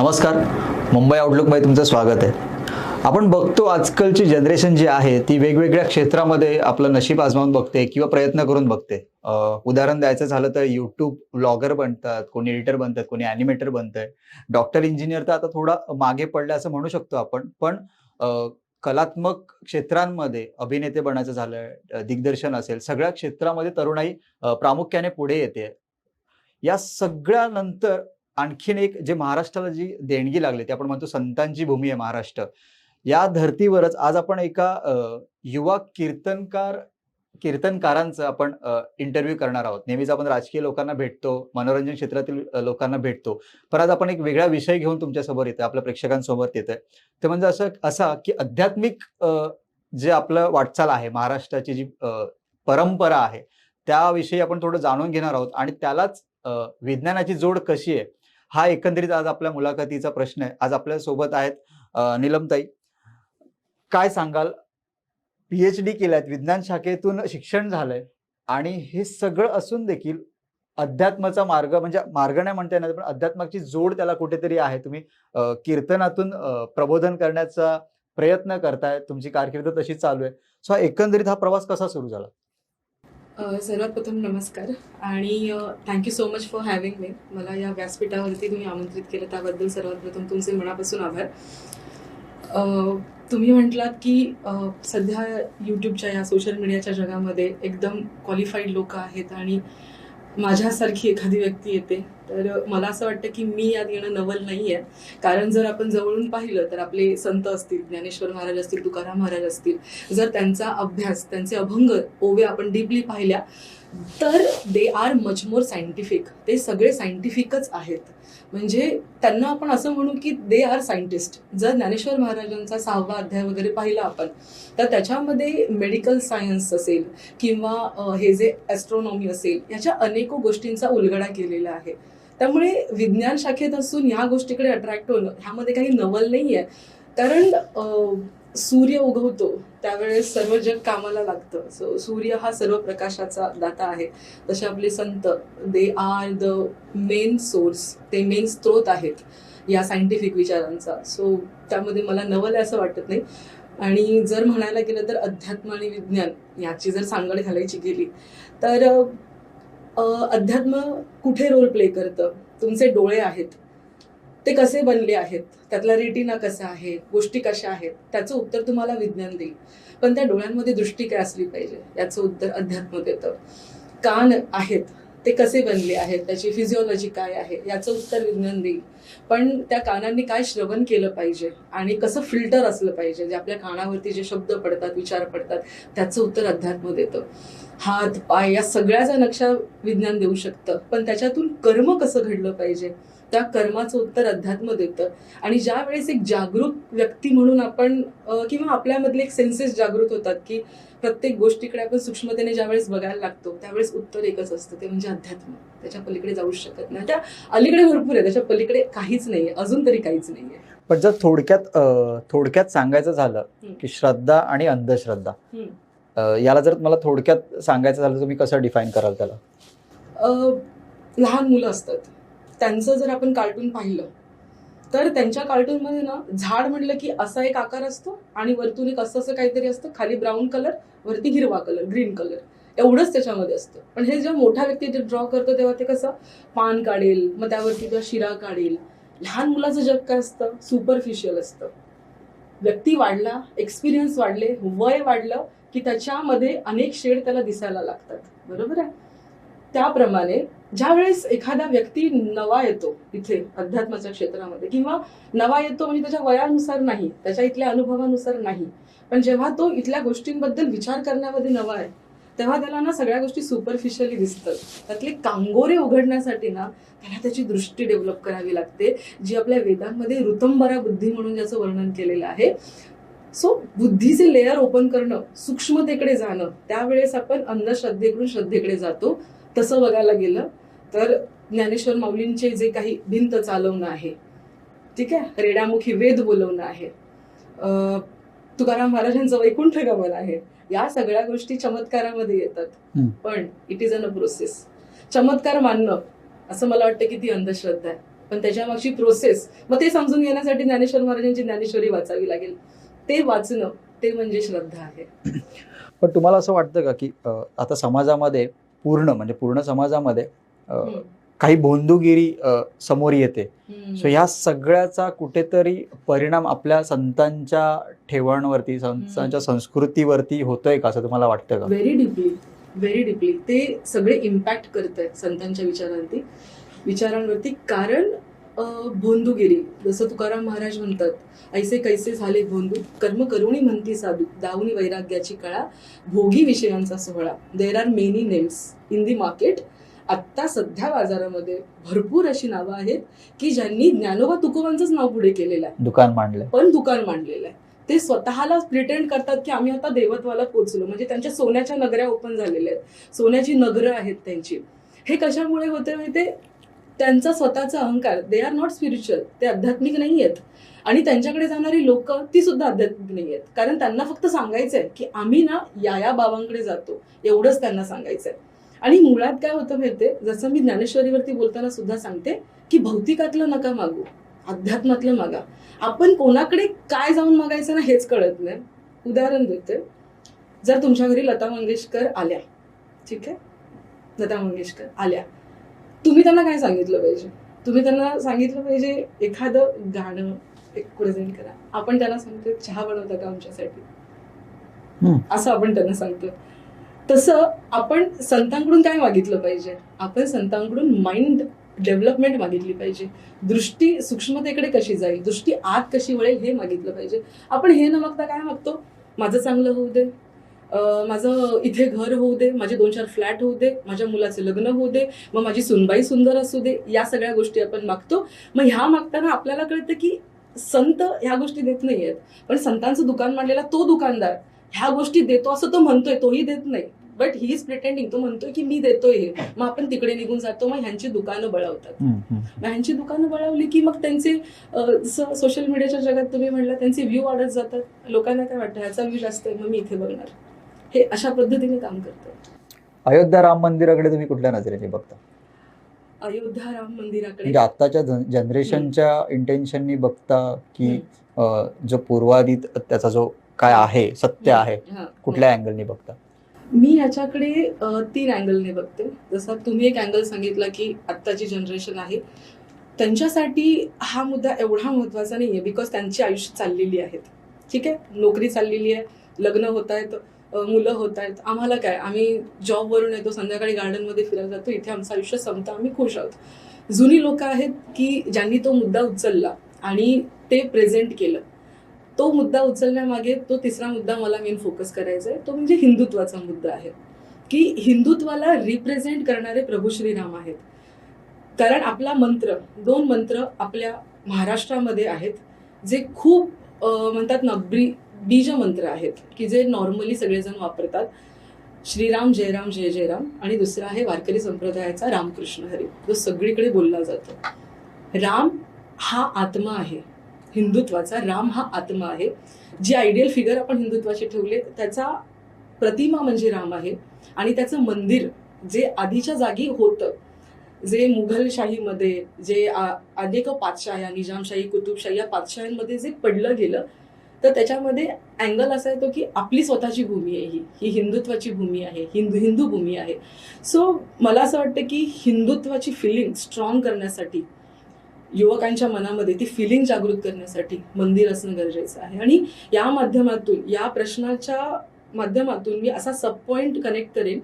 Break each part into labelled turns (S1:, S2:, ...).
S1: नमस्कार. मुंबई आउटलुकमध्ये तुमचं स्वागत आहे. आपण बघतो आजकालची जनरेशन जी आहे ती वेगवेगळ्या क्षेत्रामध्ये आपलं नशीब आजमावून बघते किंवा प्रयत्न करून बघते. उदाहरण द्यायचं झालं तर YouTube व्लॉगर बनतात, कोणी एडिटर बनतात, कोणी ॲनिमेटर बनतंय. डॉक्टर, इंजिनिअर तर आता थोडा मागे पडला असं म्हणू शकतो आपण. पण अ, कलात्मक क्षेत्रांमध्ये अभिनेते बनायचं झालं, दिग्दर्शन असेल, सगळ्या क्षेत्रामध्ये तरुणाई प्रामुख्याने पुढे येते. या सगळ्यानंतर आणखीन एक जे महाराष्ट्राला जी देणगी लागली, ती आपण म्हणतो संतांची भूमी आहे महाराष्ट्र. या धर्तीवरच आज आपण एका युवा कीर्तनकारांचा आपण इंटरव्ह्यू करणार आहोत. नेहमीच आपण राजकीय लोकांना भेटतो, मनोरंजन क्षेत्रातील लोकांना भेटतो. पण आज आपण एक वेगळा विषय घेऊन तुमच्यासमोर येतोय, आपल्या प्रेक्षकांसमोर येतोय. ते म्हणजे असा की आध्यात्मिक जे आपलं वाटचाल आहे, महाराष्ट्राची जी परंपरा आहे, त्याविषयी आपण थोडं जाणून घेणार आहोत आणि त्यालाच विज्ञानाची जोड कशी आहे, हा एकंदरीत आज आपल्या मुलाखतीचा प्रश्न आहे. आज आपल्यासोबत आहेत नीलमताई. काय सांगाल? पी-एच-डी केल्यात, विज्ञान शाखेतून शिक्षण झालंय आणि हे सगळं असून देखील अध्यात्माचा मार्ग म्हणजे मार्ग नाही म्हणता येणार, पण अध्यात्माची जोड त्याला कुठेतरी आहे. तुम्ही कीर्तनातून प्रबोधन करण्याचा प्रयत्न करताय. तुमची कारकीर्द तशी चालू आहे. सो एकंदरीत हा प्रवास कसा सुरू झाला?
S2: सर्वात प्रथम नमस्कार आणि thank you so much for having me. मला या व्यासपीठावरती तुम्ही आमंत्रित केलं त्याबद्दल सर्वात प्रथम तुमचे मनापासून आभार. तुम्ही म्हटलात की सध्या यूट्यूबच्या या सोशल मीडियाच्या जगामध्ये एकदम क्वालिफाईड लोक आहेत आणि माझ्यासारखी एखादी व्यक्ती येते, तर मला असं वाटतं की मी यात येणं नवल नाही आहे. कारण जर आपण जवळून पाहिलं तर आपले संत असतील, ज्ञानेश्वर महाराज असतील, तुकाराम महाराज असतील, जर त्यांचा अभ्यास, त्यांचे अभंग ओव्या आपण डीपली पाहिल्या तर they are much more scientific. ते सगळे सायंटिफिकच आहेत. म्हणजे त्यांना आपण असं म्हणू की दे आर सायंटिस्ट. जर ज्ञानेश्वर महाराजांचा 6वा अध्याय वगैरे पाहिला आपण तर त्याच्यामध्ये मेडिकल सायन्स असेल किंवा हे जे ॲस्ट्रॉनॉमी असेल, याच्या अनेको गोष्टींचा उलगडा केलेला आहे. त्यामुळे विज्ञान शाखेत असून ह्या गोष्टीकडे अट्रॅक्ट होणं ह्यामध्ये काही नवल नाही आहे. कारण सूर्य उगवतो त्यावेळेस सर्व जग कामाला लागतं. सो सूर्य हा सर्व प्रकाशाचा दाता आहे. तसे आपले संत, they are the main source, ते मेन स्रोत आहेत या सायंटिफिक विचारांचा. सो त्यामध्ये मला नवल आहे असं वाटत नाही. आणि जर म्हणायला गेलं तर अध्यात्म आणि विज्ञान याची जर सांगड घालायची गेली तर अध्यात्म कुठे रोल प्ले करतं? तुमचे डोळे आहेत, ते कसे बनले आहेत, त्यातला रेटिना कसा आहे, गोष्टी कशा आहेत, त्याचं उत्तर तुम्हाला विज्ञान देईल. पण त्या डोळ्यांमध्ये दृष्टी काय असली पाहिजे याचं उत्तर अध्यात्म देतं. कान आहेत, ते कसे बनले आहेत, त्याची फिजिओलॉजी काय आहे याचं उत्तर विज्ञान देईल. पण त्या कानांनी काय श्रवण केलं पाहिजे आणि कसं फिल्टर असलं पाहिजे, जे आपल्या कानावरती जे शब्द पडतात, विचार पडतात, त्याचं उत्तर अध्यात्म देतं. हात, पाय या सगळ्याचा नक्षा विज्ञान देऊ शकतं. पण त्याच्यातून कर्म कसं घडलं पाहिजे, त्या कर्माचं उत्तर अध्यात्म देतं. आणि ज्या वेळेस एक जागरूक व्यक्ती म्हणून आपण किंवा आपल्यामधले एक सेन्सेस जागृत होतात की प्रत्येक गोष्टीकडे आपण सूक्ष्मतेने ज्या वेळेस बघायला लागतो त्यावेळेस उत्तर एकच असतं, ते म्हणजे अध्यात्म. त्याच्या पलीकडे जाऊच शकत नाही. त्या अलीकडे भरपूर आहे, त्याच्या पलीकडे काहीच नाहीये, अजून तरी काहीच नाहीये.
S1: पण जर थोडक्यात सांगायचं झालं की श्रद्धा आणि अंधश्रद्धा, याला जर मला थोडक्यात सांगायचं झालं तर तुम्ही कसं डिफाईन कराल त्याला?
S2: लहान मुलं असतात, त्यांचं जर आपण कार्टून पाहिलं तर त्यांच्या कार्टूनमध्ये ना झाड म्हटलं की असा एक आकार असतो आणि वरतून एक असं काहीतरी असतं, खाली ब्राऊन कलर, वरती हिरवा कलर, ग्रीन कलर, एवढंच त्याच्यामध्ये असतं. पण हे जेव्हा मोठा व्यक्ती ते ड्रॉ करतो तेव्हा ते कसं पान काढेल, मग त्यावरती तो शिरा काढेल. लहान मुलाचं जग काय असतं? सुपरफिशियल असतं. व्यक्ती वाढला, एक्सपिरियन्स वाढले, वय वाढलं की त्याच्यामध्ये अनेक शेड त्याला दिसायला लागतात. बरोबर आहे? त्याप्रमाणे ज्या वेळेस एखादा व्यक्ती नवा येतो इथे अध्यात्माच्या क्षेत्रामध्ये, किंवा नवा येतो म्हणजे त्याच्या वयानुसार नाही, त्याच्या इथल्या अनुभवानुसार नाही, पण जेव्हा तो इथल्या गोष्टींबद्दल विचार करण्यामध्ये नवा आहे तेव्हा त्याला ना सगळ्या गोष्टी सुपरफिशियली दिसतात. त्यातले कांगोरे उघडण्यासाठी ना त्याला त्याची दृष्टी डेव्हलप करावी लागते, जी आपल्या वेदांमध्ये ऋतंबरा बुद्धी म्हणून ज्याचं वर्णन केलेलं आहे. सो बुद्धीचे लेअर ओपन करणं, सूक्ष्मतेकडे जाणं, त्यावेळेस आपण अंधश्रद्धेकडून श्रद्धेकडे जातो. तसं बघायला गेलं तर ज्ञानेश्वर माऊलींचे जे काही भिंत चालवणं आहे, ठीक आहे, रेड्यामुखी वेद बोलवणं आहे, तुकाराम महाराजांचं वैकुंठ गमन आहे, या सगळ्या गोष्टी चमत्कारामध्ये येतात. पण it is an a process. चमत्कार मानणं असं मला वाटतं की ती अंधश्रद्धा आहे. पण त्याच्यामागची प्रोसेस, मग ते समजून घेण्यासाठी ज्ञानेश्वर महाराजांची ज्ञानेश्वरी वाचावी लागेल. ते वाचणं, ते म्हणजे श्रद्धा आहे.
S1: पण तुम्हाला असं वाटतं का की आता समाजामध्ये पूर्ण समाजामध्ये काही भोंदूगिरी समोर येते, सो ह्या सगळ्याचा कुठेतरी परिणाम आपल्या संतांच्या ठेवणवरती, संतांच्या संस्कृतीवरती होतोय का, असं तुम्हाला वाटतं का?
S2: व्हेरी डीपली ते सगळे इम्पॅक्ट करत आहेत संतांच्या विचारांवरती. कारण भोंदूगिरी, जसं तुकाराम महाराज म्हणतात, ऐसे कैसे झाले भोंदू, कर्म करुणी म्हणती साधू, दाऊनी वैराग्याची कळा, भोगी विषयांचा सोहळा. There are many names in the market. आत्ता सध्या बाजारामध्ये भरपूर अशी नावं आहेत की ज्यांनी ज्ञानोबा तुकोबांचंच नाव पुढे केलेलं आहे, दुकान मांडलेलं आहे. ते स्वतःला प्रिटेंड करतात की आम्ही आता देवत्वाला पोहोचलो, म्हणजे त्यांच्या सोन्याच्या नगऱ्या ओपन झालेल्या आहेत, सोन्याची नगरं आहेत त्यांची. हे कशामुळे होते माहिती? त्यांचा स्वतःचा अहंकार. दे आर नॉट स्पिरिच्युअल, ते आध्यात्मिक नाही आहेत. आणि त्यांच्याकडे जाणारी लोक ती सुद्धा आध्यात्मिक नाही आहेत, कारण त्यांना फक्त सांगायचंय की आम्ही ना या बाबांकडे जातो, एवढंच त्यांना सांगायचंय. आणि मुळात काय होतं माहितीये, जसं मी ज्ञानेश्वरीवरती बोलताना सुद्धा सांगते की भौतिकातलं नका मागू, अध्यात्मातलं मागा. आपण कोणाकडे काय जाऊन मागायचं ना हेच कळत नाही. उदाहरण देते, जर तुमच्या घरी लता मंगेशकर आल्या, ठीक आहे, लता मंगेशकर आल्या, तुम्ही त्यांना काय सांगितलं पाहिजे? तुम्ही त्यांना सांगितलं पाहिजे एखादं गाणं एक प्रेझेंट करा. आपण त्यांना सांगतो चहा बनवता का आमच्यासाठी, असं आपण त्यांना सांगतो. तसं आपण संतांकडून काय मागितलं पाहिजे? आपण संतांकडून माइंड डेव्हलपमेंट मागितली पाहिजे, दृष्टी सूक्ष्मतेकडे कशी जाईल, दृष्टी आत कशी वळेल हे मागितलं पाहिजे. आपण हे न मागता काय मागतो? माझं चांगलं होऊ दे, माझं इथे घर होऊ दे, माझे 2-4 फ्लॅट होऊ दे, माझ्या मुलाचे लग्न होऊ दे, मग माझी सुनबाई सुंदर असू दे. या सगळ्या गोष्टी आपण मागतो. मग ह्या मागताना आपल्याला कळतं की संत ह्या गोष्टी देत नाहीयेत, पण संतांचं दुकान मांडलेला तो दुकानदार ह्या गोष्टी देतो असं तो म्हणतोय, तोही देत नाही. बट ही इज प्रिटेंडिंग, तो म्हणतोय की मी देतोय हे. मग आपण तिकडे निघून जातो, मग ह्यांची दुकानं बळावतात. मग ह्यांची दुकानं बळावली की मग त्यांचे सोशल मीडियाच्या जगात तुम्ही म्हणलं त्यांचे व्ह्यू वाढत जातात. लोकांना काय वाटतं ह्याचा व्ह्यू जास्त आहे, मग मी इथे बघणार. हे अशा पद्धतीने काम करतं.
S1: अयोध्या राम मंदिराकडे तुम्ही कुठल्या नजरेने बघता?
S2: अयोध्या राम मंदिराकडे
S1: म्हणजे आताच्या जनरेशनच्या इंटेन्शननी बघता की जो पूर्वाधित त्याचा जो काय आहे सत्य आहे, कुठल्या अँगलनी बघता?
S2: मी याच्याकडे 3 अँगलने बघते. जसं तुम्ही एक अँगल सांगितला की आत्ताची जनरेशन आहे, त्यांच्यासाठी हा मुद्दा एवढा महत्वाचा नाहीये, बिकॉज त्यांची आयुष्य चाललेली आहेत. ठीक आहे, नोकरी चाललेली आहे, लग्न होत आहेत, मुलं होत आहेत. आम्हाला काय, आम्ही जॉबवरून येतो, संध्याकाळी गार्डनमध्ये फिरायला जातो, इथे आमचं आयुष्य संपतं, आम्ही खुश आहोत. जुनी लोक आहेत की ज्यांनी तो मुद्दा उचलला आणि ते प्रेझेंट केलं. तो मुद्दा उचलण्यामागे तो तिसरा मुद्दा मला मेन फोकस करायचा आहे, तो म्हणजे हिंदुत्वाचा मुद्दा आहे. की हिंदुत्वाला रिप्रेझेंट करणारे प्रभू श्रीराम आहेत. कारण आपला मंत्र, 2 मंत्र आपल्या महाराष्ट्रामध्ये आहेत जे खूप म्हणतात ना बीज मंत्र आहेत की जे नॉर्मली सगळेजण वापरतात. श्रीराम जय राम जय जय राम, आणि दुसरा आहे वारकरी संप्रदायाचा रामकृष्ण हरी, जो सगळीकडे बोलला जातो. राम हा आत्मा आहे हिंदुत्वाचा, राम हा आत्मा आहे. जी आयडियल फिगर आपण हिंदुत्वाची ठेवले त्याचा प्रतिमा म्हणजे राम आहे. आणि त्याचं मंदिर जे आधीच्या जागी होतं, जे मुघलशाहीमध्ये जे अनेक पातशाह्या, निजामशाही, कुतुबशाही या पातशाह्यांमध्ये जे पडलं गेलं, तर त्याच्यामध्ये अँगल असा येतो की आपली स्वतःची भूमी आहे, ही हिंदुत्वाची भूमी आहे, हिंदू भूमी आहे. सो मला असं वाटतं की हिंदुत्वाची फिलिंग स्ट्रॉंग करण्यासाठी, युवकांच्या मनामध्ये ती फिलिंग जागृत करण्यासाठी मंदिर असणं गरजेचं आहे. आणि या माध्यमातून, या प्रश्नाच्या माध्यमातून मी असा सब पॉइंट कनेक्ट करेन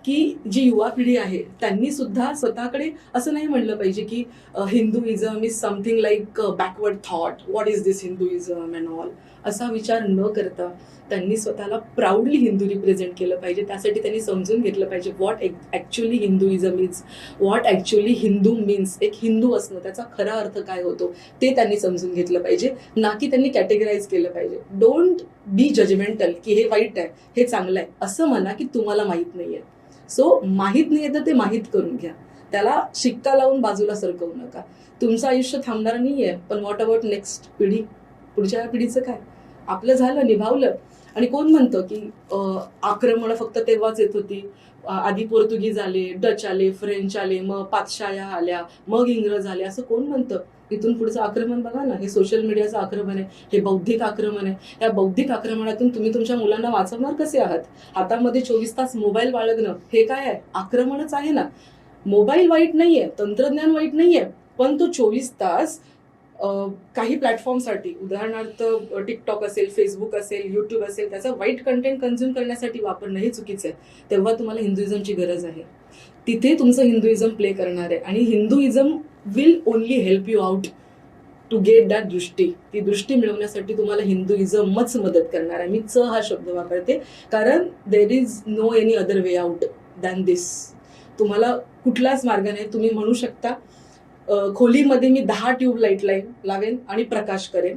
S2: की जी युवा पिढी आहे त्यांनी सुद्धा स्वतःकडे असं नाही म्हणलं पाहिजे की Hinduism is something like backward thought, what is this Hinduism and all, असा विचार न करता त्यांनी स्वतःला प्राऊडली हिंदू रिप्रेझेंट केलं पाहिजे. त्यासाठी त्यांनी समजून घेतलं पाहिजे what actually Hinduism is, what actually Hindu means. एक हिंदू असणं त्याचा खरा अर्थ काय होतो ते त्यांनी समजून घेतलं पाहिजे, ना की त्यांनी कॅटेगराईज केलं पाहिजे. डोंट बी जजमेंटल की हे वाईट आहे, हे चांगलं आहे, असं म्हणा की तुम्हाला माहीत नाही आहे. सो माहीत नाही तर ते माहीत करून घ्या, त्याला शिक्का लावून बाजूला सरकवू नका. तुमचं आयुष्य थांबणार नाही आहे, पण व्हॉट अबाउट नेक्स्ट पिढी, पुढच्या पिढीचं काय? आपलं झालं, निभावलं, आणि कोण म्हणतं की आक्रमणं फक्त तेव्हाच येत होती, आधी पोर्तुगीज आले, डच आले, फ्रेंच आले, मग पातशाह्या आल्या, मग इंग्रज आले, असं कोण म्हणतं? इथून पुढचं आक्रमण बघा ना, हे सोशल मीडियाचं आक्रमण आहे, हे बौद्धिक आक्रमण आहे. या बौद्धिक आक्रमणातून तुम्ही तुमच्या मुलांना वाचवणार कसे आहात? हातामध्ये 24 तास मोबाईल बाळगणं हे काय आहे? आक्रमणच आहे ना. मोबाईल वाईट नाहीये, तंत्रज्ञान वाईट नाहीये, पण तो 24 तास काही प्लॅटफॉर्मसाठी, उदाहरणार्थ टिकटॉक असेल, फेसबुक असेल, युट्यूब असेल, त्याचा वाईट कंटेंट कन्झ्युम करण्यासाठी वापरणं हे चुकीचं आहे. तेव्हा तुम्हाला हिंदुइझमची गरज आहे. तिथे तुमचं हिंदुइझम प्ले करणार आहे आणि Hinduism will only help you out to get that दृष्टी. ती दृष्टी मिळवण्यासाठी तुम्हाला हिंदुइझमच मदत करणार आहे. मी हा शब्द वापरते कारण there is no any other way out than this. तुम्हाला कुठलाच मार्ग नाही. तुम्ही म्हणू शकता खोलीमध्ये मी 10 ट्यूबलाईट लावेन आणि प्रकाश करेन,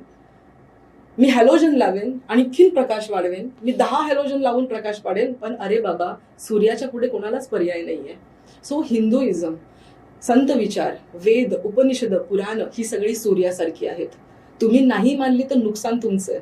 S2: मी हॅलोजन लावेन आणखीन प्रकाश वाढवेन, मी 10 हॅलोजन लावून प्रकाश पाडेन, पण अरे बाबा, सूर्याच्या पुढे कोणालाच पर्याय नाहीये. सो हिंदुइझम, संत विचार, वेद, उपनिषद, पुराण ही सगळी सूर्यासारखी आहेत. तुम्ही नाही मानली तर नुकसान तुमचं आहे.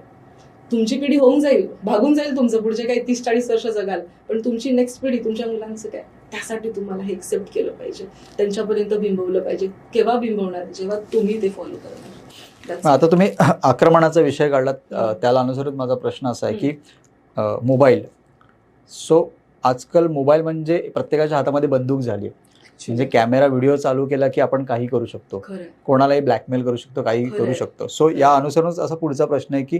S2: तुमची पिढी होऊन जाईल, भागून जाईल तुमचं, पुढचे काही 30-40 वर्ष जगाल, पण तुमची नेक्स्ट पिढी, तुमच्या मुलांचं काय? त्यासाठी तुम्हाला हे एक्सेप्ट केलं पाहिजे, त्यांच्यापर्यंत बिंबवलं पाहिजे. केव्हा बिंबवणार? जेव्हा तुम्ही ते फॉलो करणार.
S1: आता तुम्ही आक्रमणाचा विषय काढलात, त्याला अनुसरून माझा प्रश्न असा आहे की मोबाईल. सो आजकाल मोबाईल म्हणजे प्रत्येकाच्या हातामध्ये बंदूक झाली, म्हणजे कॅमेरा व्हिडिओ चालू केला की आपण काही करू शकतो, कोणालाही ब्लॅकमेल करू शकतो, काही करू शकतो. सो या अनुसरूनच असा पुढचा प्रश्न आहे की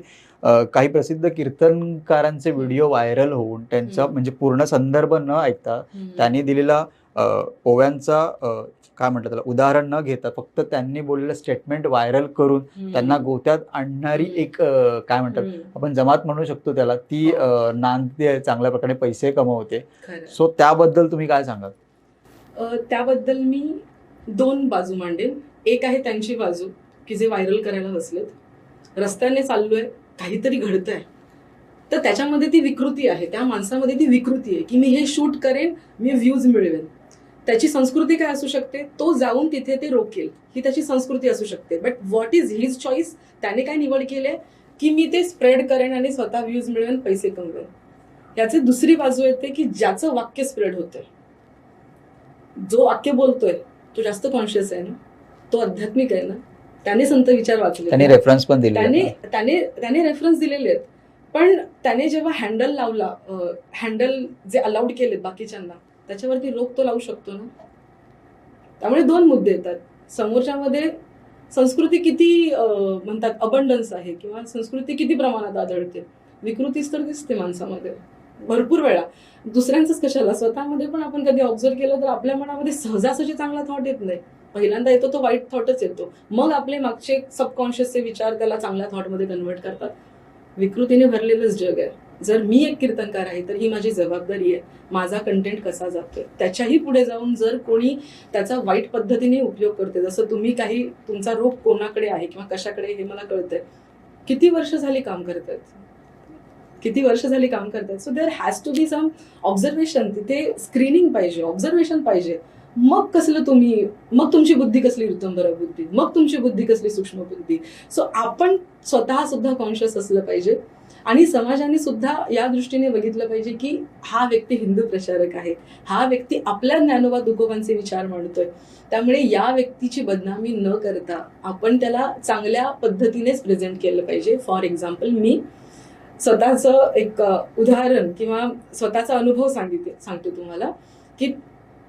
S1: काही प्रसिद्ध कीर्तनकारांचे व्हिडिओ व्हायरल होऊन त्यांचा म्हणजे पूर्ण संदर्भ न ऐकता त्यांनी दिलेला ओव्यांचा काय म्हणतात त्याला उदाहरण न घेता फक्त त्यांनी बोललेलं स्टेटमेंट व्हायरल करून त्यांना गोत्यात आणणारी एक काय म्हणतात आपण जमात म्हणू शकतो त्याला, ती नांदते, चांगल्या प्रकारे पैसे कमवते. सो त्याबद्दल तुम्ही काय सांगाल?
S2: त्याबद्दल मी 2 बाजू मांडेन. एक आहे त्यांची बाजू की जे व्हायरल करायला बसलेत, रस्त्याने चाललोय, काहीतरी घडतंय, तर त्याच्यामध्ये ती विकृती आहे, त्या माणसामध्ये ती विकृती आहे की मी हे शूट करेन, मी व्ह्यूज मिळवेन. त्याची संस्कृती काय असू शकते? तो जाऊन तिथे ते रोकेल, ही त्याची संस्कृती असू शकते. But what is his choice? त्याने काय निवड केली की मी ते स्प्रेड करेन आणि स्वतः व्ह्यूज मिळवेन, पैसे कमवेन. याची दुसरी बाजू येते की ज्याचं वाक्य स्प्रेड होतंय, जो वाक्य बोलतोय तो जास्त कॉन्शियस आहे ना, तो आध्यात्मिक आहे ना, त्याने संत विचार वाचले,
S1: त्याने रेफरन्स पण दिले,
S2: त्याने रेफरन्स दिलेले आहेत. पण त्याने जेव्हा हँडल लावला, हँडल जे अलाउड केलेत बाकीच्यांना, त्याच्यावरती रोक तो लावू शकतो ना. त्यामुळे 2 मुद्दे येतात. समोरच्यामध्ये संस्कृती किती म्हणतात अबंडन्स आहे किंवा संस्कृती किती प्रमाणात आढळते, विकृतीच तर दिसते माणसामध्ये भरपूर वेळा. दुसऱ्यांचंच कशाला, स्वतःमध्ये पण आपण कधी ऑब्झर्व केलं तर आपल्या मनामध्ये सहजासहजी चांगला थॉट येत नाही. पहिल्यांदा येतो तो वाईट थॉटच येतो, मग आपले मागचे सबकॉन्शियसचे विचार त्याला चांगल्या थॉटमध्ये कन्व्हर्ट करतात. विकृतीने भरलेलंच जग आहे. जर मी एक कीर्तनकार आहे तर ही माझी जबाबदारी आहे, माझा कंटेंट कसा जातोय. त्याच्याही पुढे जाऊन जर कोणी त्याचा वाईट पद्धतीने उपयोग करते, जसं तुम्ही काही तुमचा रोग कोणाकडे आहे किंवा कशाकडे हे मला कळतंय, किती वर्ष झाली काम करतायत, किती वर्ष झाली काम करतायत. So there has to be some observation, तिथे स्क्रीनिंग पाहिजे, ऑब्झर्वेशन पाहिजे. मग मग तुमची बुद्धी कसली ऋतंभर बुद्धी, मग तुमची बुद्धी कसली सूक्ष्म बुद्धी. सो आपण स्वतः सुद्धा कॉन्शियस असलं पाहिजे आणि समाजाने सुद्धा या दृष्टीने बघितलं पाहिजे की हा व्यक्ती हिंदू प्रचारक आहे, हा व्यक्ती आपल्या ज्ञानोबा तुकोबांचे विचार मांडतोय. त्यामुळे या व्यक्तीची बदनामी न करता आपण त्याला चांगल्या पद्धतीनेच प्रेझेंट केलं पाहिजे. फॉर एक्झाम्पल, मी स्वतःचं एक उदाहरण किंवा स्वतःचा अनुभव सांगते तुम्हाला की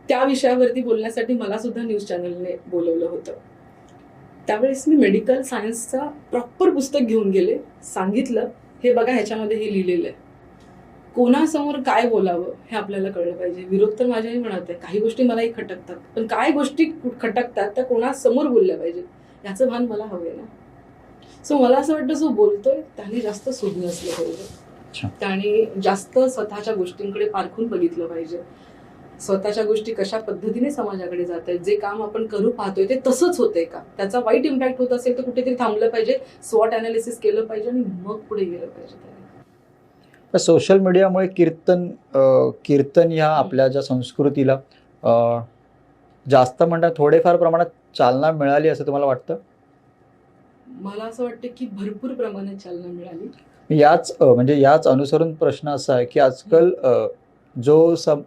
S2: त्या विषयावरती बोलण्यासाठी मला सुद्धा न्यूज चॅनलने बोलवलं होतं. त्यावेळेस मी मेडिकल सायन्सचा प्रॉपर पुस्तक घेऊन गेले, सांगितलं हे बघा ह्याच्यामध्ये हे लिहिलेलं आहे, कोणासमोर काय बोलावं हे आपल्याला कळलं पाहिजे. विरोध तर माझ्याही मनात आहे, काही गोष्टी मलाही खटकतात, पण काय गोष्टी खटकतात त्या कोणासमोर बोलल्या पाहिजे याचं भान मला हवंय ना. सो मला असं वाटतं जो बोलतोय त्याने जास्त सुज्ञ असलं पाहिजे, त्याने जास्त स्वतःच्या गोष्टींकडे पारखून बघितलं पाहिजे, स्वतःच्या गोष्टी कशा पद्धतीने समाजाकडे जात आहेत, जे काम आपण करू पाहतोय ते तसंच होतंय का, त्याचा वाईट इम्पॅक्ट होत असेल तर कुठेतरी थांबलं पाहिजे, स्वॉट अनालिसिस केलं पाहिजे आणि मग पुढे गेलं पाहिजे.
S1: सोशल मीडियामुळे कीर्तन ह्या आपल्या ज्या संस्कृतीला जास्त म्हणतात थोडेफार प्रमाणात चालना मिळाली असं तुम्हाला वाटतं?
S2: मला असं वाटतं की भरपूर प्रमाणात चालना मिळाली.
S1: म्हणजे याच अनुसरून प्रश्न असा आहे की आजकाल जो सम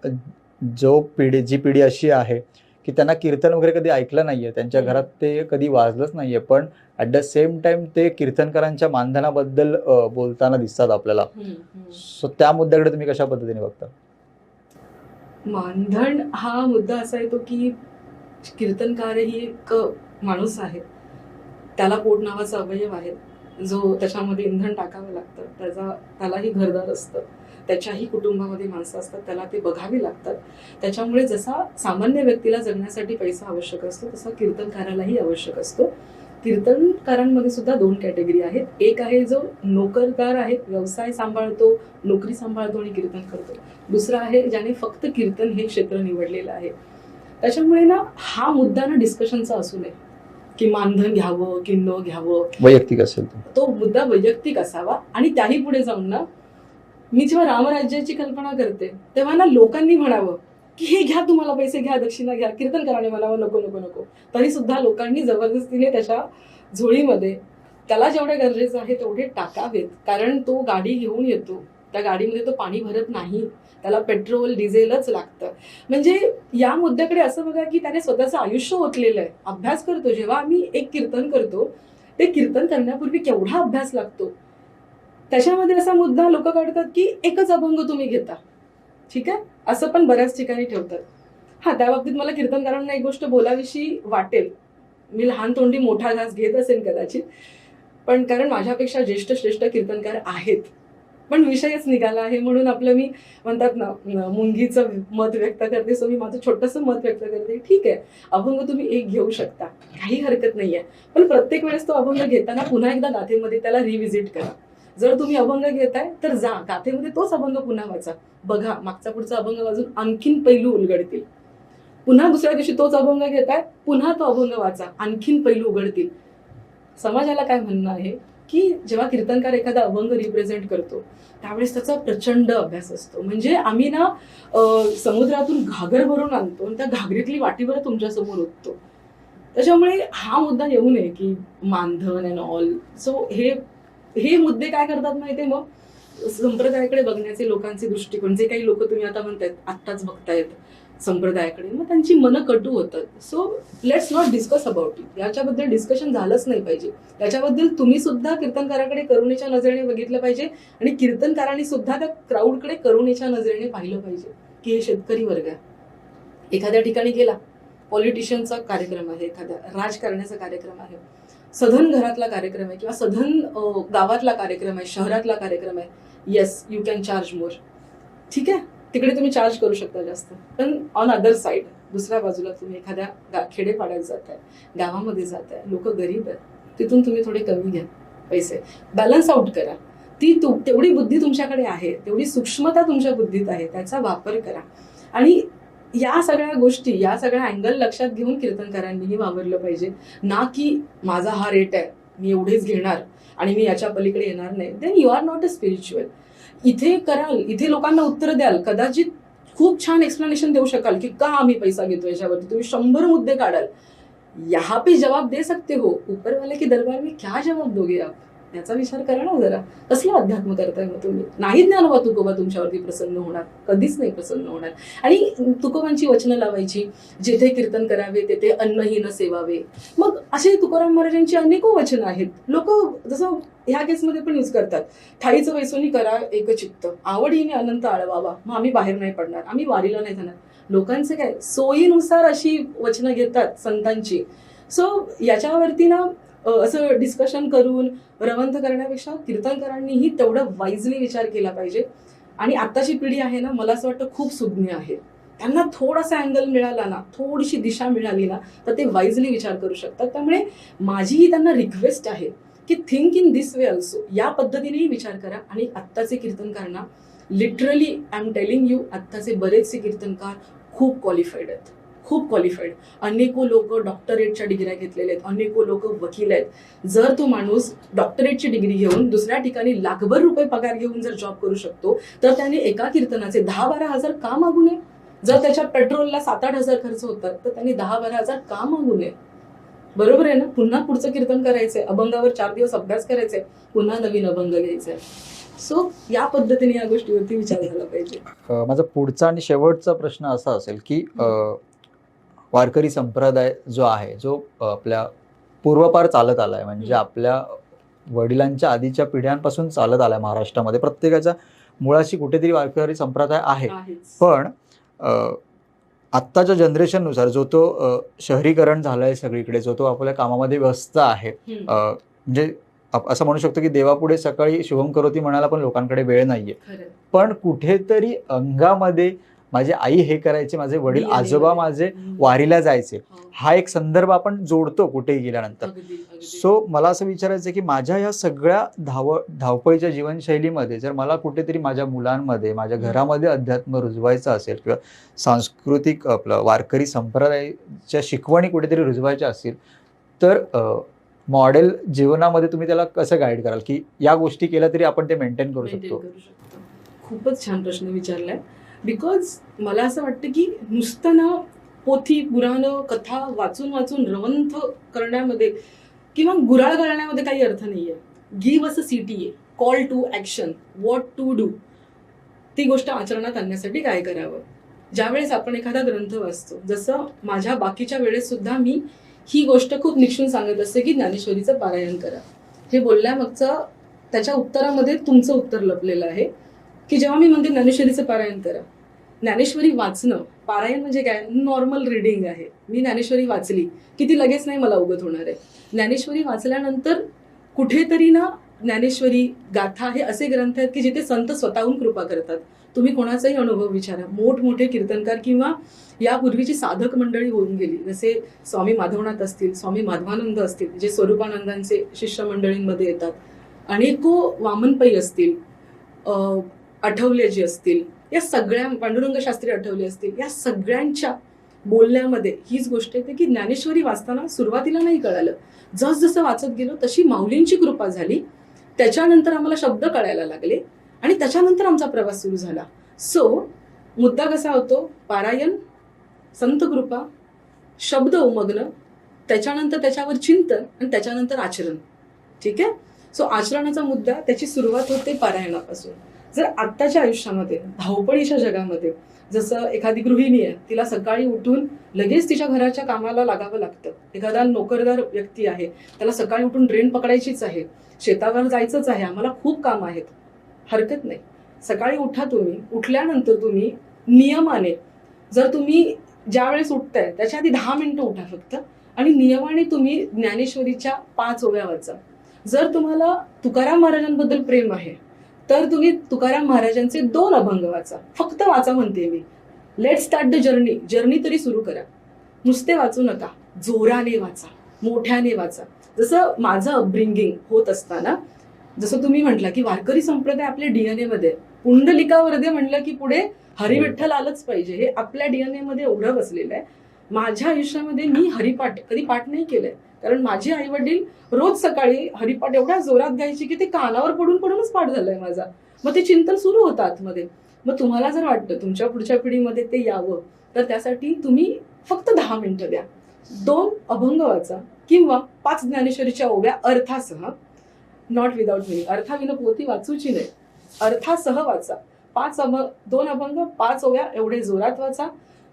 S1: जी पिढी अशी आहे की त्यांना कीर्तन वगैरे कधी ऐकलं नाहीये, त्यांच्या घरात ते कधी वाजलंच नाहीये, पण ऍट द सेम टाइम ते कीर्तनकारांच्या मानधनाबद्दल बोलताना दिसतात आपल्याला. सो त्या मुद्द्याकडे तुम्ही कशा पद्धतीने बघता?
S2: मानधन हा मुद्दा असा येतो की कीर्तनकार ही एक माणूस आहे, त्याला पोट नावाचा अवयव आहे, जो त्याच्यामध्ये इंधन टाकावं लागतं, त्यालाही घरदार असतं, त्याच्याही कुटुंबामध्ये माणसं असतात, त्याला ते बघावी लागतात. त्याच्यामुळे जसा सामान्य व्यक्तीला जगण्यासाठी पैसा आवश्यक असतो तसा कीर्तनकारालाही आवश्यक असतो. कीर्तनकारांमध्ये सुद्धा 2 कॅटेगरी आहेत. एक आहे जो नोकरदार आहे, व्यवसाय सांभाळतो, नोकरी सांभाळतो आणि कीर्तन करतो. दुसरा आहे ज्याने फक्त कीर्तन हे क्षेत्र निवडलेलं आहे. त्याच्यामुळे ना हा मुद्दा ना डिस्कशनचा असू नये की मानधन घ्यावं की न घ्यावं,
S1: वैयक्तिक असेल
S2: तो मुद्दा वैयक्तिक असावा. आणि त्याही पुढे जाऊन ना, मी जेव्हा रामराज्याची कल्पना करते तेव्हा ना लोकांनी म्हणावं की हे घ्या, तुम्हाला पैसे घ्या, दक्षिणा घ्या. कीर्तनकाराने म्हणावं नको नको नको, तरी सुद्धा लोकांनी जबरदस्तीने त्याच्या झोळीमध्ये त्याला जेवढे गरजेचं आहे तेवढे टाकावेत. कारण तो गाडी घेऊन येतो, त्या गाडीमध्ये तो पाणी भरत नाही, त्याला पेट्रोल डिझेलच लागतं. म्हणजे या मुद्द्याकडे असं बघा की त्याने स्वतःचं आयुष्य ओतलेलं आहे, अभ्यास करतो. जेव्हा आम्ही एक कीर्तन करतो ते कीर्तन करण्यापूर्वी केवढा अभ्यास लागतो. त्याच्यामध्ये असा मुद्दा लोक काढतात की एकच अभंग तुम्ही घेता, ठीक आहे, असं पण बऱ्याच ठिकाणी ठेवतात. हा, त्या बाबतीत मला कीर्तनकारांना एक गोष्ट बोलावीशी वाटेल. मी लहान तोंडी मोठा घास घेत असेल कदाचित, पण कारण माझ्यापेक्षा ज्येष्ठ श्रेष्ठ कीर्तनकार आहेत, पण विषयच निघाला आहे म्हणून आपलं मी म्हणतात ना मुंगीचं मत व्यक्त करते. सो मी माझं छोटंसं मत व्यक्त करते. ठीक आहे, अभंग तुम्ही एक घेऊ शकता, काही हरकत नाहीये, पण प्रत्येक वेळेस तो अभंग घेताना पुन्हा एकदा गाथेमध्ये त्याला रिव्हिजिट करा. जर तुम्ही अभंग घेताय तर जा गाथेमध्ये तोच अभंग पुन्हा वाचा, बघा मागचा पुढचा अभंग वाजून आणखीन पैलू उलगडतील. पुन्हा दुसऱ्या दिवशी तोच अभंग घेताय, पुन्हा तो अभंग वाचा, आणखीन पैलू उघडतील. समाजाला काय म्हणणं आहे की जेव्हा कीर्तनकार एखादा अभंग रिप्रेझेंट करतो त्यावेळेस त्याचा प्रचंड अभ्यास असतो. म्हणजे आम्ही ना समुद्रातून घागर भरून आणतो आणि त्या घागरीतली वाटीवर तुमच्या समोर ओततो. त्याच्यामुळे हा मुद्दा येऊ नये की मानधन अँड ऑल. सो हे मुद्दे काय करतात माहितीये, मग संप्रदायाकडे बघण्याचे लोकांचे दृष्टिकोन, जे काही लोक तुम्ही आता म्हणतायत आत्ताच बघतायत संप्रदायाकडे, मग त्यांची मनं कटू होतात. So let's not discuss about it. याच्याबद्दल डिस्कशन झालंच नाही पाहिजे. त्याच्याबद्दल तुम्ही सुद्धा कीर्तनकाराकडे करुणेच्या नजरेने बघितलं पाहिजे आणि कीर्तनकारांनी सुद्धा त्या क्राऊडकडे करुणेच्या नजरेने पाहिलं पाहिजे की हे शेतकरी वर्ग आहे. एखाद्या ठिकाणी गेला, पॉलिटिशियनचा कार्यक्रम आहे, एखाद्या राजकारण्याचा कार्यक्रम आहे, सधन घरातला कार्यक्रम आहे किंवा सधन गावातला कार्यक्रम आहे, शहरातला कार्यक्रम आहे, yes you can charge more, ठीक आहे, तिकडे तुम्ही चार्ज करू शकता जास्त. पण ऑन अदर साइड दुसऱ्या बाजूला तुम्ही एखाद्या खेडेपाड्यात जाताय, गावामध्ये जाताय, लोक गरीब आहेत, तिथून तुम्ही थोडे कमी घ्या पैसे, बॅलन्स आउट करा. तेवढी बुद्धी तुमच्याकडे आहे, तेवढी सूक्ष्मता तुमच्या बुद्धीत आहे, त्याचा वापर करा. आणि या सगळ्या गोष्टी, या सगळ्या अँगल लक्षात घेऊन कीर्तनकारांनीही वावरलं पाहिजे. ना की माझा हा रेट आहे, मी एवढेच घेणार आणि मी याच्या पलीकडे येणार नाही. Then you are not a spiritual. इथे कराल, इथे लोकांना उत्तर द्याल, कदाचित खूप छान एक्सप्लेनेशन देऊ शकाल की का आम्ही पैसा घेतो याच्यावरती, तुम्ही 100 मुद्दे काढाल, यहाँ पे जवाब दे सकते हो, ऊपर वाले के दरबार में क्या जवाब दोगे आप, याचा विचार करा ना जरा. कसलं अध्यात्म करताय मग तुम्ही? नाही ज्ञानोबा तुकोबा तुमच्यावरती प्रसन्न होणार, कधीच नाही प्रसन्न होणार. आणि तुकोबांची वचनं लावायची, जेथे कीर्तन करावे तेथे अन्नहीन सेवावे. मग असे तुकाराम महाराजांची अनेको वचनं आहेत. लोक जसं ह्या केसमध्ये पण यूज करतात, ठाईचं वैसोनी करा एकचित्त, आवडीने अनंत आळवावा, मग आम्ही बाहेर नाही पडणार, आम्ही वारीला नाही जाणार. लोकांचे काय सोयीनुसार अशी वचनं घेतात संतांची. सो याच्यावरती ना असं डिस्कशन करून रवंथ करण्यापेक्षा कीर्तनकारांनीही तेवढं वाईजली विचार केला पाहिजे. आणि आत्ताची पिढी आहे ना, मला असं वाटतं खूप सुज्ञ आहे. त्यांना थोडासा अँगल मिळाला ना, थोडीशी दिशा मिळाली ना, तर ते वाईजली विचार करू शकतात. त्यामुळे माझीही त्यांना रिक्वेस्ट आहे की think in this way also. या पद्धतीनेही विचार करा. आणि आत्ताचे कीर्तनकारांना literally I am telling you, आत्ताचे बरेचसे कीर्तनकार खूप क्वालिफाईड आहेत, खूप क्वालिफाईड. अनेको लोक डॉक्टरेटच्या डिग्र्या घेतलेल्या आहेत, अनेको लोक वकील आहेत. जर तो माणूस डॉक्टरेटची डिग्री घेऊन दुसऱ्या ठिकाणी लाखभर रुपये पगार घेऊन जर जॉब करू शकतो, तर त्याने एका कीर्तनाचे 10-12 हजार का मागू नये? जर त्याच्या पेट्रोलला 7-8 हजार खर्च होतात, तर त्यांनी 10-12 हजार का मागू नये? बरोबर आहे ना? पुन्हा पुढचं कीर्तन करायचंय, अभंगावर 4 दिवस अभ्यास करायचाय, पुन्हा नवीन अभंग घ्यायचाय. सो या पद्धतीने या गोष्टीवरती विचार झाला पाहिजे.
S1: माझा पुढचा आणि शेवटचा प्रश्न असा असेल की वारकरी संप्रदाय जो आहे, जो आपल्या पूर्वपार चालत आलाय, म्हणजे आपल्या वडिलांच्या आधीच्या पिढ्यांपासून चालत आलाय महाराष्ट्रामध्ये. प्रत्येकाच्या मुळाशी कुठेतरी वारकरी संप्रदाय आहे.
S2: आहेच.
S1: पण आत्ताच्या जनरेशननुसार जो तो शहरीकरण झालंय सगळीकडे, जो तो आपल्या कामामध्ये व्यस्त आहे, म्हणजे असं म्हणू शकतो की देवापुढे सकाळी शुभम करोती म्हणायला पण लोकांकडे वेळ नाहीये.
S2: खरं.
S1: पण कुठेतरी अंगामध्ये माझे आई हे करायचे, माझे वडील
S2: DNA
S1: आजोबा
S2: मध्ये.
S1: माझे
S2: हम्म.
S1: वारीला जायचे,
S2: हो.
S1: हा एक संदर्भ आपण जोडतो कुठेही गेल्यानंतर.
S2: अगदी, अगदी.
S1: सो मला असं विचारायचं आहे की माझ्या या सगळ्या धावपळीच्या जीवनशैलीमध्ये जर मला कुठेतरी माझ्या मुलांमध्ये, माझ्या घरामध्ये अध्यात्म रुजवायचं असेल किंवा सांस्कृतिक आपलं वारकरी संप्रदायाच्या शिकवणी कुठेतरी रुजवायच्या असतील, तर मॉडेल जीवनामध्ये तुम्ही त्याला कसं गाईड कराल की या गोष्टी केल्या तरी आपण ते मेंटेन करू
S2: Maintain
S1: शकतो?
S2: करू शकतो. खूपच छान प्रश्न विचारलाय. बिकॉज मला असं वाटतं की नुसतं ना पोथी, पुराणं, कथा वाचून वाचून रवंथ करण्यामध्ये किंवा गुराळ करण्यामध्ये काही अर्थ नाहीये. Give us a CTA, call to action, what to do. ती गोष्ट आचरणात आणण्यासाठी काय करावं. ज्यावेळेस आपण एखादा ग्रंथ वाचतो, जसं माझ्या बाकीच्या वेळेस सुद्धा मी ही गोष्ट खूप निक्षून सांगत असते की ज्ञानेश्वरीचं पारायण करा. हे बोलल्यामागचं त्याच्या उत्तरामध्ये तुमचं उत्तर लपलेलं आहे की जेव्हा मी म्हणते ज्ञानेश्वरीचं पारायण करा, ज्ञानेश्वरी वाचणं, पारायण म्हणजे काय, नॉर्मल रीडिंग आहे. मी ज्ञानेश्वरी वाचली की ती लगेच नाही मला अवगत होणार आहे. ज्ञानेश्वरी वाचल्यानंतर कुठेतरी ना ज्ञानेश्वरी, गाथा हे असे ग्रंथ आहेत की जिथे संत स्वतःहून कृपा करतात. तुम्ही कोणाचाही अनुभव विचारा, मोठमोठे कीर्तनकार किंवा यापूर्वीची साधक मंडळी होऊन गेली, जसे स्वामी माधवनाथ असतील, स्वामी माधवानंद असतील, जे स्वरूपानंदांचे शिष्य मंडळींमध्ये येतात, अनेको वामनपै असतील, आठवलेजी असतील, या सगळ्या, पांडुरंग शास्त्री आठवले असतील, या सगळ्यांच्या बोलण्यामध्ये हीच गोष्ट येते की ज्ञानेश्वरी वाचताना सुरुवातीला नाही कळालं, जसजसं वाचत गेलो तशी माऊलींची कृपा झाली, त्याच्यानंतर आम्हाला शब्द कळायला लागले आणि त्याच्यानंतर आमचा प्रवास सुरू झाला. सो मुद्दा कसा होतो, पारायण, संत कृपा, शब्द उमगणं, त्याच्यानंतर त्याच्यावर चिंतन आणि त्याच्यानंतर आचरण. ठीक आहे. सो आचरणाचा मुद्दा, त्याची सुरुवात होते पारायणापासून. जर आत्ताच्या आयुष्यामध्ये, धावपळीच्या जगामध्ये, जसं एखादी गृहिणी आहे, तिला सकाळी उठून लगेच तिच्या घराच्या कामाला लागावं लागतं. एखादा नोकरदार व्यक्ती आहे, त्याला सकाळी उठून ट्रेन पकडायचीच आहे, शेतावर जायचंच आहे, आम्हाला खूप काम आहेत. हरकत नाही, सकाळी उठा तुम्ही. उठल्यानंतर तुम्ही नियमाने, जर तुम्ही ज्या वेळेस उठताय त्याच्या आधी 10 मिनिटं उठा फक्त, आणि नियमाने तुम्ही ज्ञानेश्वरीच्या 5 ओव्या वाचा. जर तुम्हाला तुकाराम महाराजांबद्दल प्रेम आहे तर तुम्ही तुकाराम महाराजांचे 2 अभंग वाचा. फक्त वाचा म्हणते मी. Let start the journey. Journey तरी सुरू करा. नुसते वाचू नका, जोराने वाचा, मोठ्याने वाचा. जसं माझं अपब्रिंगिंग होत असताना, जसं तुम्ही म्हटलं की वारकरी संप्रदाय आपल्या DNA मध्ये, पुंडलिकावरदे म्हणलं की पुढे हरिविठ्ठल आलंच पाहिजे, हे आपल्या DNA मध्ये एवढं बसलेलं आहे. माझ्या आयुष्यामध्ये मी हरिपाठ कधी पाठ नाही केलंय, कारण माझे आई वडील रोज सकाळी हरिपाठ एवढ्या जोरात गायचे की ते कानावर पडून पडूनच पाठ झालंय माझा. मग ते चिंतन सुरू होतं आतमध्ये. मग तुम्हाला जर वाटतं तुमच्या पुढच्या पिढीमध्ये ते यावं, तर त्यासाठी तुम्ही फक्त 10 मिनिटं द्या, 2 अभंग वाचा किंवा 5 ज्ञानेश्वरीच्या ओव्या अर्थासह, नॉट विदाउट मिनिंग. अर्थाविना पोथी वाचूची नाही, अर्थासह वाचा. 2 अभंग, 5 ओव्या एवढे जोरात वाचा.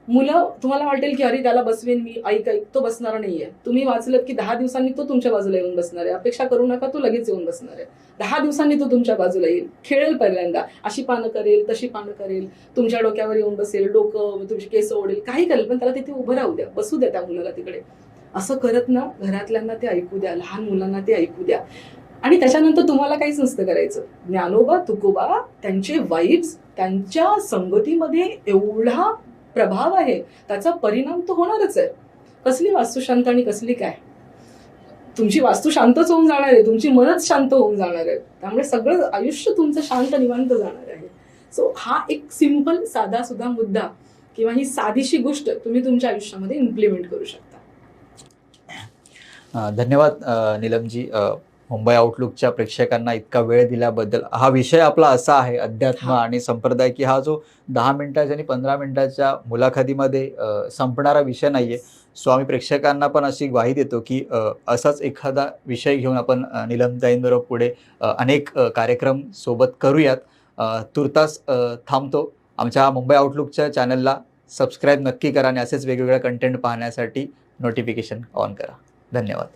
S2: मुलं, तुम्हाला वाटेल की अरे त्याला बसवेन मी, ऐक, तो बसणार नाहीये. तुम्ही वाचलं की 10 दिवसांनी तो तुमच्या बाजूला येऊन बसणार आहे. अपेक्षा करू नका तो लगेच येऊन बसणार आहे. 10 दिवसांनी तो तुमच्या बाजूला येईल, खेळेल, पहिल्यांदा अशी पानं करेल, तशी पानं करेल, तुमच्या डोक्यावर येऊन बसेल, डोकं, तुमची केस ओढेल, काही करेल, पण त्याला तिथे उभं राहू द्या, बसू द्या त्या मुलाला तिकडे. असं करत ना घरातल्यांना ते ऐकू द्या, लहान मुलांना ते ऐकू द्या. आणि त्याच्यानंतर तुम्हाला काहीच नसतं करायचं. ज्ञानोबा तुकोबा, त्यांचे वाईब्स, त्यांच्या संगतीमध्ये एवढा प्रभाव आहे, त्याचा परिणाम तो होणारच आहे. कसली वास्तुशांत आणि कसली काय, तुमची वास्तू शांतच होऊन जाणार आहे, तुमची मनच शांत होऊन जाणार आहे. त्यामुळे सगळं आयुष्य तुमचं शांत निवांत जाणार आहे. सो हा एक सिंपल, साधा सुद्धा मुद्दा किंवा ही साधीशी गोष्ट तुम्ही तुमच्या आयुष्यामध्ये इम्प्लिमेंट करू शकता.
S1: धन्यवाद नीलमजी, मुंबई आउटलुकच्या प्रेक्षकांना इतका वेळ दिल्याबद्दल. हा विषय आपला असा आहे, अध्यात्म आणि संप्रदाय, की हा जो 10 मिनिटाच्या आणि 15 मिनिटाच्या मुलाखतीमध्ये संपणारा विषय नाहीये. सो आम्ही प्रेक्षकांना पण अशी ग्वाही देतो की असाच एखादा विषय घेऊन आपण नीलमताईंबरोबर पुढे अनेक कार्यक्रम सोबत करूयात. तुर्तास थांबतो. आमच्या मुंबई आउटलुकच्या चॅनलला सबस्क्राईब नक्की करा आणि असेच वेगवेगळे कंटेंट पाहण्यासाठी नोटिफिकेशन ऑन करा. धन्यवाद.